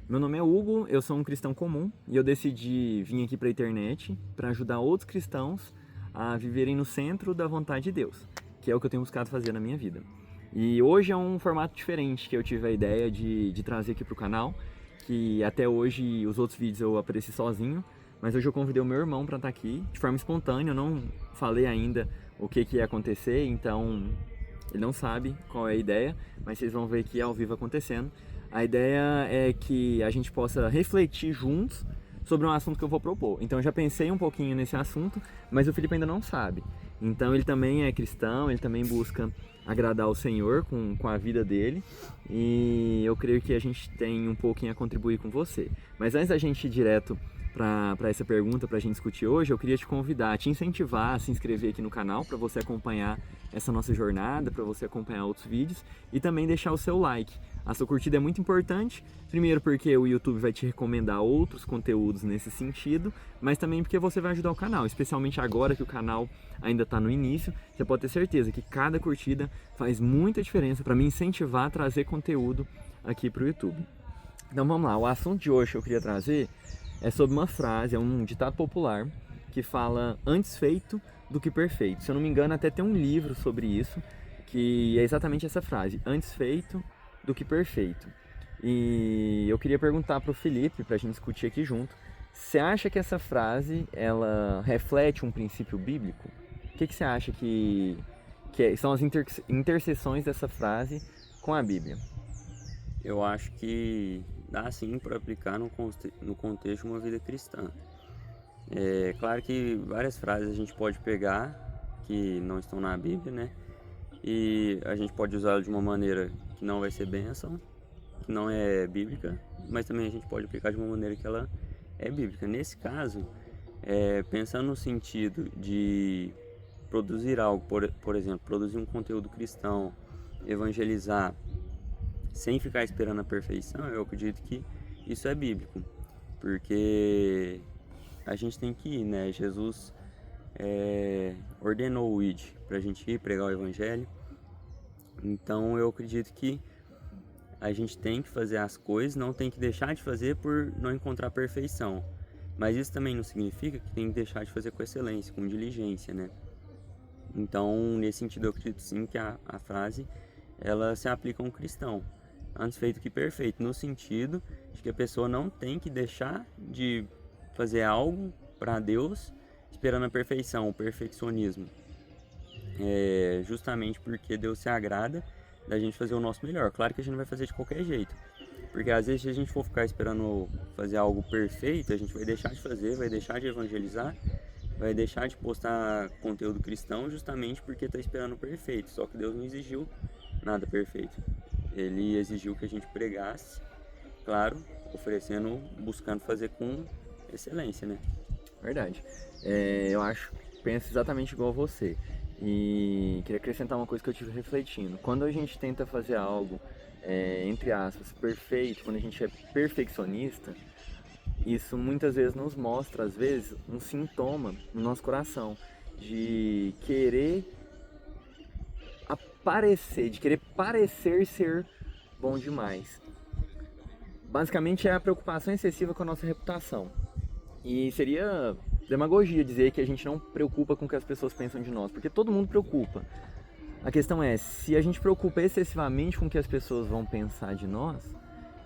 Meu nome é Hugo, eu sou um cristão comum e eu decidi vir aqui para a internet para ajudar outros cristãos a viverem no centro da vontade de Deus, que é o que eu tenho buscado fazer na minha vida. E hoje é um formato diferente que eu tive a ideia de trazer aqui para o canal, que até hoje os outros vídeos eu apareci sozinho, mas hoje eu convidei o meu irmão para estar aqui de forma espontânea, eu não falei ainda o que ia acontecer, então ele não sabe qual é a ideia, mas vocês vão ver aqui ao vivo acontecendo. A ideia é que a gente possa refletir juntos sobre um assunto que eu vou propor. Então eu já pensei um pouquinho nesse assunto, mas o Felipe ainda não sabe. Então ele também é cristão, ele também busca agradar o Senhor com a vida dele. E eu creio que a gente tem um pouquinho a contribuir com você. Mas antes da gente ir direto para essa pergunta, para a gente discutir hoje, eu queria te convidar, te incentivar a se inscrever aqui no canal para você acompanhar essa nossa jornada, para você acompanhar outros vídeos e também deixar o seu like. A sua curtida é muito importante, primeiro porque o YouTube vai te recomendar outros conteúdos nesse sentido, mas também porque você vai ajudar o canal, especialmente agora que o canal ainda está no início. Você pode ter certeza que cada curtida faz muita diferença para me incentivar a trazer conteúdo aqui para o YouTube. Então vamos lá, o assunto de hoje que eu queria trazer é sobre uma frase, é um ditado popular que fala antes feito do que perfeito. Se eu não me engano, até tem um livro sobre isso, que é exatamente essa frase, antes feito do que perfeito. E eu queria perguntar para o Felipe, para a gente discutir aqui junto, você acha que essa frase, ela reflete um princípio bíblico? O que você acha que são as interseções dessa frase com a Bíblia? Eu acho que dá sim para aplicar no contexto de uma vida cristã. É claro que várias frases a gente pode pegar que não estão na Bíblia, né? E a gente pode usá-la de uma maneira que não vai ser bênção, que não é bíblica, mas também a gente pode aplicar de uma maneira que ela é bíblica. Nesse caso, pensando no sentido de produzir algo, por exemplo, produzir um conteúdo cristão, evangelizar, sem ficar esperando a perfeição, eu acredito que isso é bíblico, porque a gente tem que ir, né? Jesus ordenou o id para a gente ir pregar o evangelho, então eu acredito que a gente tem que fazer as coisas, não tem que deixar de fazer por não encontrar perfeição, mas isso também não significa que tem que deixar de fazer com excelência, com diligência, né? Então, nesse sentido, eu acredito sim que a frase ela se aplica a um cristão. Antes feito que perfeito, no sentido de que a pessoa não tem que deixar de fazer algo para Deus esperando a perfeição, o perfeccionismo. Justamente porque Deus se agrada da gente fazer o nosso melhor. Claro que a gente não vai fazer de qualquer jeito, porque às vezes se a gente for ficar esperando fazer algo perfeito, a gente vai deixar de fazer, vai deixar de evangelizar, vai deixar de postar conteúdo cristão justamente porque está esperando o perfeito. Só que Deus não exigiu nada perfeito. Ele exigiu que a gente pregasse, claro, oferecendo, buscando fazer com excelência, né? Verdade. Penso exatamente igual a você. E queria acrescentar uma coisa que eu tive refletindo. Quando a gente tenta fazer algo, entre aspas, perfeito, quando a gente é perfeccionista, isso muitas vezes nos mostra, às vezes, um sintoma no nosso coração de querer aparecer, de querer parecer ser bom demais. Basicamente é a preocupação excessiva com a nossa reputação. E seria demagogia dizer que a gente não preocupa com o que as pessoas pensam de nós, porque todo mundo preocupa. A questão é, se a gente preocupa excessivamente com o que as pessoas vão pensar de nós,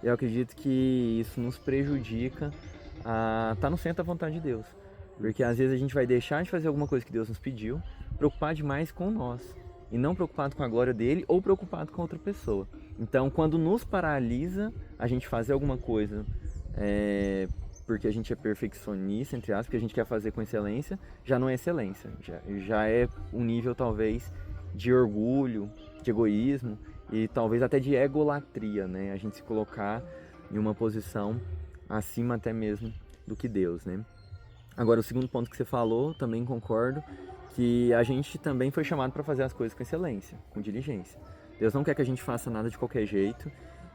eu acredito que isso nos prejudica a estar no centro da vontade de Deus. Porque às vezes a gente vai deixar de fazer alguma coisa que Deus nos pediu, preocupar demais com nós, e não preocupado com a glória dele ou preocupado com outra pessoa. Então, quando nos paralisa a gente fazer alguma coisa porque a gente é perfeccionista, entre aspas, porque a gente quer fazer com excelência, já não é excelência, já é um nível talvez de orgulho, de egoísmo e talvez até de egolatria, né? A gente se colocar em uma posição acima até mesmo do que Deus, né? Agora, o segundo ponto que você falou, também concordo, que a gente também foi chamado para fazer as coisas com excelência, com diligência. Deus não quer que a gente faça nada de qualquer jeito,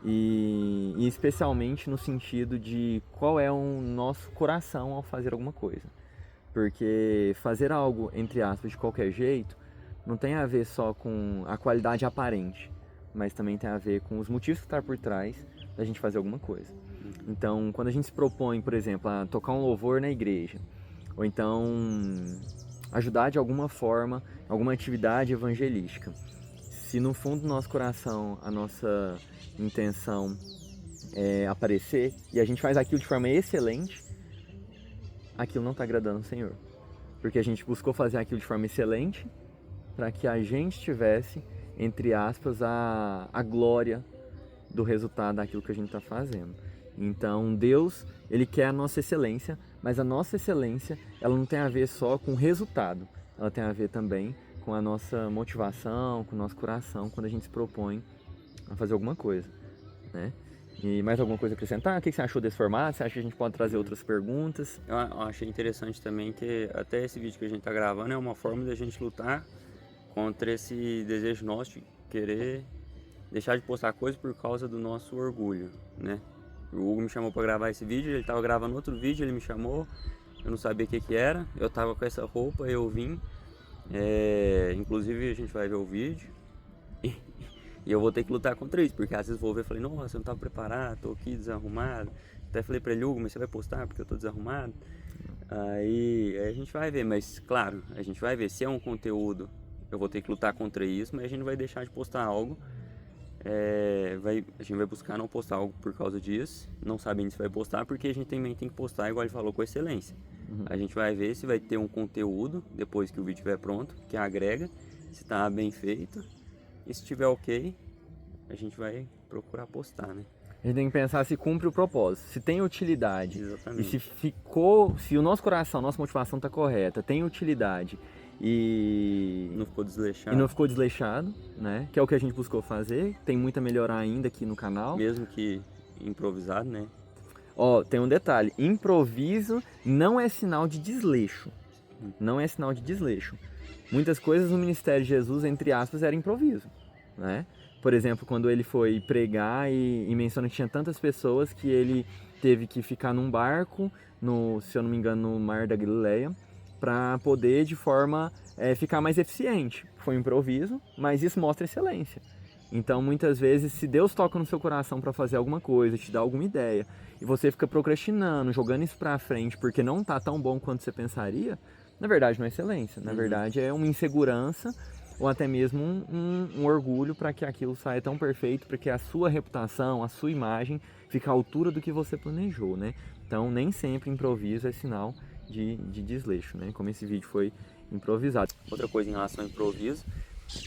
e especialmente no sentido de qual é o nosso coração ao fazer alguma coisa. Porque fazer algo, entre aspas, de qualquer jeito, não tem a ver só com a qualidade aparente, mas também tem a ver com os motivos que estão por trás da gente fazer alguma coisa. Então, quando a gente se propõe, por exemplo, a tocar um louvor na igreja, ou então ajudar de alguma forma, alguma atividade evangelística, se no fundo do nosso coração a nossa intenção é aparecer e a gente faz aquilo de forma excelente, aquilo não está agradando o Senhor. Porque a gente buscou fazer aquilo de forma excelente para que a gente tivesse, entre aspas, a glória do resultado daquilo que a gente está fazendo. Então Deus, Ele quer a nossa excelência, mas a nossa excelência, ela não tem a ver só com o resultado, ela tem a ver também com a nossa motivação, com o nosso coração, quando a gente se propõe a fazer alguma coisa, né? E mais alguma coisa a acrescentar? O que você achou desse formato? Você acha que a gente pode trazer outras perguntas? Eu achei interessante também que até esse vídeo que a gente está gravando é uma forma da gente lutar contra esse desejo nosso de querer deixar de postar coisas por causa do nosso orgulho, né? O Hugo me chamou para gravar esse vídeo, ele estava gravando outro vídeo, ele me chamou, eu não sabia o que era, eu estava com essa roupa, eu vim, inclusive a gente vai ver o vídeo e eu vou ter que lutar contra isso, porque às vezes vou ver e falei, nossa, eu não estava preparado, estou aqui desarrumado, até falei para ele, Hugo, mas você vai postar porque eu estou desarrumado? Aí a gente vai ver, mas claro, a gente vai ver se é um conteúdo, eu vou ter que lutar contra isso, mas a gente não vai deixar de postar algo. A gente vai buscar não postar algo por causa disso, não sabendo se vai postar, porque a gente também tem que postar, igual ele falou, com excelência. A gente vai ver se vai ter um conteúdo, depois que o vídeo estiver pronto, que agrega, se está bem feito, e se estiver ok, a gente vai procurar postar, né? A gente tem que pensar se cumpre o propósito, se tem utilidade. Exatamente. E se o nosso coração, nossa motivação está correta, tem utilidade e não ficou desleixado, né? Que é o que a gente buscou fazer. Tem muito a melhorar ainda aqui no canal. Mesmo que improvisado, né? Ó, tem um detalhe, improviso não é sinal de desleixo. Não é sinal de desleixo. Muitas coisas no ministério de Jesus, entre aspas, era improviso, né? Por exemplo, quando ele foi pregar e menciona que tinha tantas pessoas que ele teve que ficar num barco, se eu não me engano, no Mar da Galileia, para poder de forma ficar mais eficiente. Foi um improviso, mas isso mostra excelência. Então, muitas vezes, se Deus toca no seu coração para fazer alguma coisa, te dá alguma ideia, e você fica procrastinando, jogando isso para frente porque não está tão bom quanto você pensaria, na verdade não é excelência. Na verdade é uma insegurança ou até mesmo um orgulho para que aquilo saia tão perfeito, para que a sua reputação, a sua imagem fique à altura do que você planejou, né? Então, nem sempre improviso é sinal de desleixo, né? Como esse vídeo foi improvisado. Outra coisa em relação ao improviso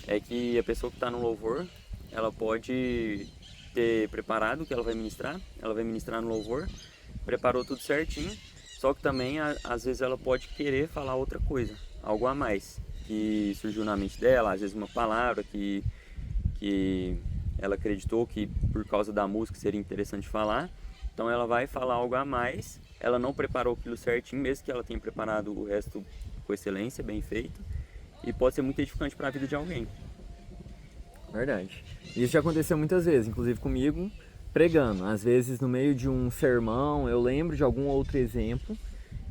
é que a pessoa que está no louvor, ela pode ter preparado o que ela vai ministrar no louvor, preparou tudo certinho, só que também às vezes ela pode querer falar outra coisa, algo a mais, que surgiu na mente dela, às vezes uma palavra que ela acreditou que por causa da música seria interessante falar, então ela vai falar algo a mais, ela não preparou aquilo certinho, mesmo que ela tenha preparado o resto com excelência, bem feito, e pode ser muito edificante para a vida de alguém. Verdade. Isso já aconteceu muitas vezes, inclusive comigo, pregando. Às vezes no meio de um sermão eu lembro de algum outro exemplo,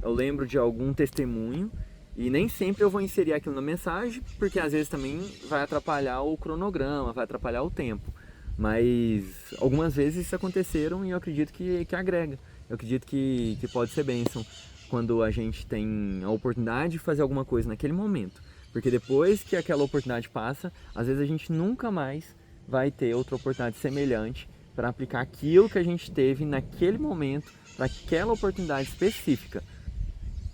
eu lembro de algum testemunho, e nem sempre eu vou inserir aquilo na mensagem, porque às vezes também vai atrapalhar o cronograma, vai atrapalhar o tempo. Mas algumas vezes isso aconteceram e eu acredito que agrega. Eu acredito que pode ser bênção quando a gente tem a oportunidade de fazer alguma coisa naquele momento. Porque depois que aquela oportunidade passa, às vezes a gente nunca mais vai ter outra oportunidade semelhante para aplicar aquilo que a gente teve naquele momento, para aquela oportunidade específica.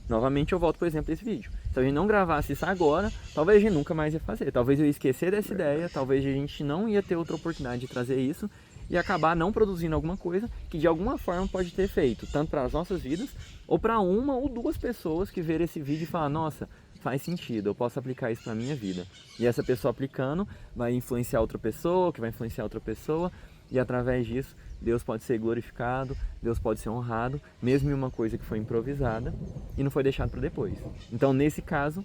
Novamente eu volto por exemplo desse vídeo. Se a gente não gravasse isso agora, talvez a gente nunca mais ia fazer. Talvez eu ia esquecer dessa ideia, talvez a gente não ia ter outra oportunidade de trazer isso e acabar não produzindo alguma coisa que de alguma forma pode ter feito, tanto para as nossas vidas, ou para uma ou duas pessoas que verem esse vídeo e falar, nossa, faz sentido, eu posso aplicar isso para a minha vida. E essa pessoa aplicando vai influenciar outra pessoa, que vai influenciar outra pessoa, e através disso Deus pode ser glorificado, Deus pode ser honrado, mesmo em uma coisa que foi improvisada e não foi deixado para depois. Então, nesse caso,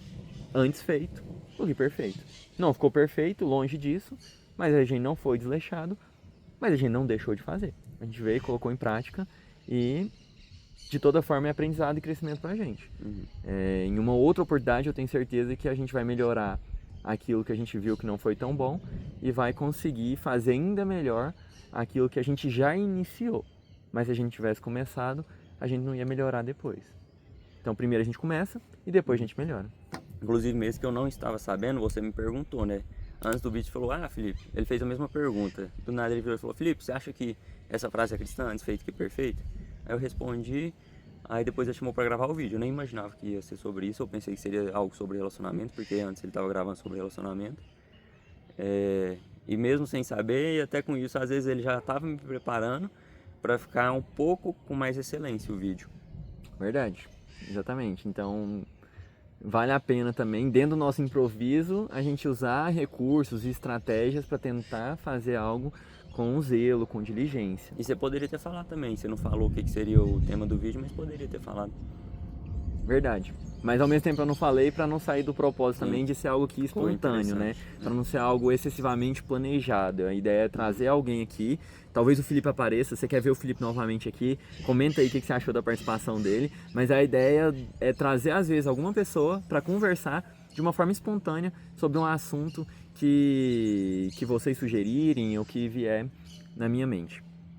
antes feito do que perfeito. Não ficou perfeito, longe disso, mas a gente não foi desleixado, mas a gente não deixou de fazer. A gente veio, colocou em prática e, de toda forma, é aprendizado e crescimento para a gente. Em uma outra oportunidade, eu tenho certeza que a gente vai melhorar aquilo que a gente viu que não foi tão bom e vai conseguir fazer ainda melhor aquilo que a gente já iniciou. mas se a gente tivesse começado, a gente não ia melhorar depois. Então primeiro a gente começa e depois a gente melhora. Inclusive, mesmo que eu não estava sabendo, você me perguntou, né? Antes do vídeo, falou, Felipe, ele fez a mesma pergunta. Do nada ele virou e falou, Felipe, você acha que essa frase é cristã, antes feito que perfeito? Aí eu respondi, aí depois ele chamou para gravar o vídeo. Eu nem imaginava que ia ser sobre isso, eu pensei que seria algo sobre relacionamento, porque antes ele estava gravando sobre relacionamento. E mesmo sem saber, e até com isso, às vezes ele já estava me preparando para ficar um pouco com mais excelência o vídeo. Verdade, exatamente. Então vale a pena também, dentro do nosso improviso, a gente usar recursos e estratégias para tentar fazer algo com zelo, com diligência. E você poderia ter falado também, você não falou o que seria o tema do vídeo, mas poderia ter falado. Verdade. Mas ao mesmo tempo eu não falei para não sair do propósito também de ser algo aqui espontâneo, né? Para não ser algo excessivamente planejado. A ideia é trazer alguém aqui. Talvez o Felipe apareça. Você quer ver o Felipe novamente aqui? Comenta aí o que você achou da participação dele. Mas a ideia é trazer às vezes alguma pessoa para conversar de uma forma espontânea sobre um assunto que vocês sugerirem ou que vier na minha mente.